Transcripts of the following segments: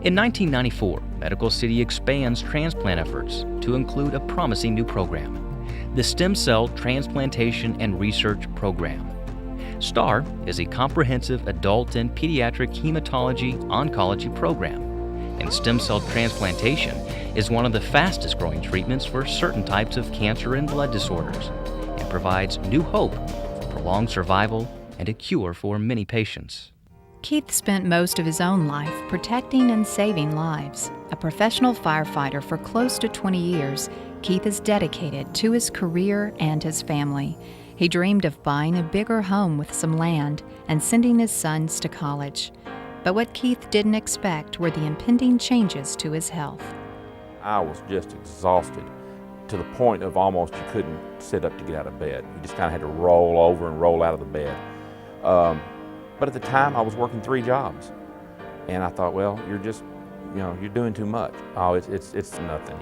In 1994, Medical City expands transplant efforts to include a promising new program, the Stem Cell Transplantation and Research Program. STAR is a comprehensive adult and pediatric hematology-oncology program, and stem cell transplantation is one of the fastest growing treatments for certain types of cancer and blood disorders, and provides new hope for prolonged survival and a cure for many patients. Keith spent most of his own life protecting and saving lives. A professional firefighter for close to 20 years, Keith is dedicated to his career and his family. He dreamed of buying a bigger home with some land and sending his sons to college. But what Keith didn't expect were the impending changes to his health. I was just exhausted to the point of almost you couldn't sit up to get out of bed. You just kind of had to roll over and roll out of the bed. But at the time I was working 3 jobs. And I thought, well, you're just, you're doing too much. Oh, it's nothing,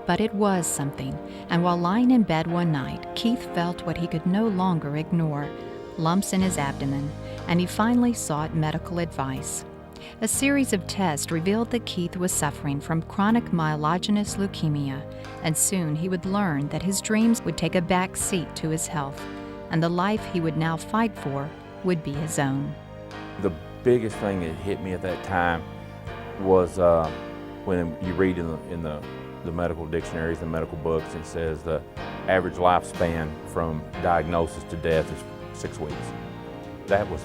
But it was something, and while lying in bed one night, Keith felt what he could no longer ignore, lumps in his abdomen, and he finally sought medical advice. A series of tests revealed that Keith was suffering from chronic myelogenous leukemia, and soon he would learn that his dreams would take a back seat to his health, and the life he would now fight for would be his own. The biggest thing that hit me at that time was when you read in the medical dictionaries and medical books, it says the average lifespan from diagnosis to death is 6 weeks. That was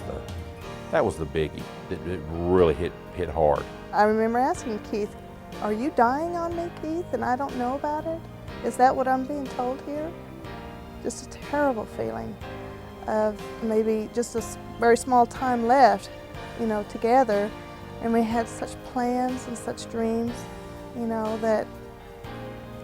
the biggie. It really hit hard. I remember asking Keith, "Are you dying on me, Keith, and I don't know about it? Is that what I'm being told here?" Just a terrible feeling of maybe just a very small time left, together, and we had such plans and such dreams, that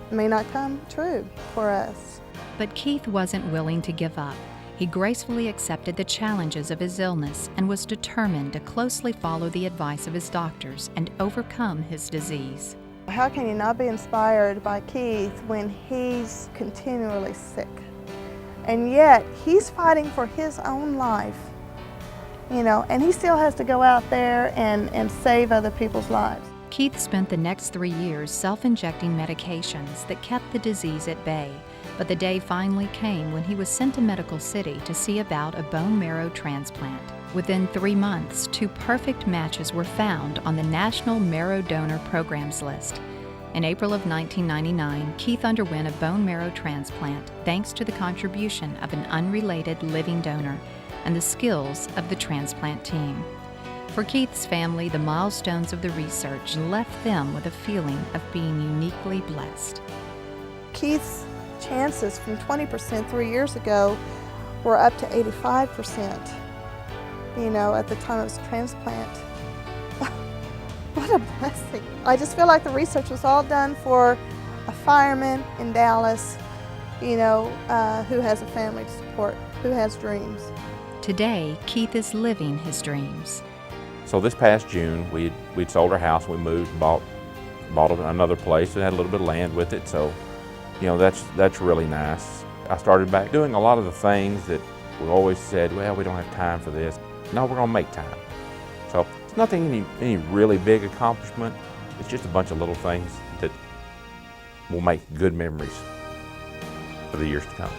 may not come true for us. But Keith wasn't willing to give up. He gracefully accepted the challenges of his illness and was determined to closely follow the advice of his doctors and overcome his disease. How can you not be inspired by Keith when he's continually sick? And yet, he's fighting for his own life, and he still has to go out there and save other people's lives. Keith spent the next 3 years self-injecting medications that kept the disease at bay, but the day finally came when he was sent to Medical City to see about a bone marrow transplant. Within 3 months, 2 perfect matches were found on the National Marrow Donor Programs list. In April of 1999, Keith underwent a bone marrow transplant thanks to the contribution of an unrelated living donor and the skills of the transplant team. For Keith's family, the milestones of the research left them with a feeling of being uniquely blessed. Keith's chances from 20% 3 years ago were up to 85%, at the time of his transplant. What a blessing. I just feel like the research was all done for a fireman in Dallas, who has a family to support, who has dreams. Today, Keith is living his dreams. So this past June, we'd sold our house, we moved, bought another place and had a little bit of land with it, so that's really nice. I started back doing a lot of the things that we always said, well, we don't have time for this. No, we're gonna make time. So it's nothing any really big accomplishment, it's just a bunch of little things that will make good memories for the years to come.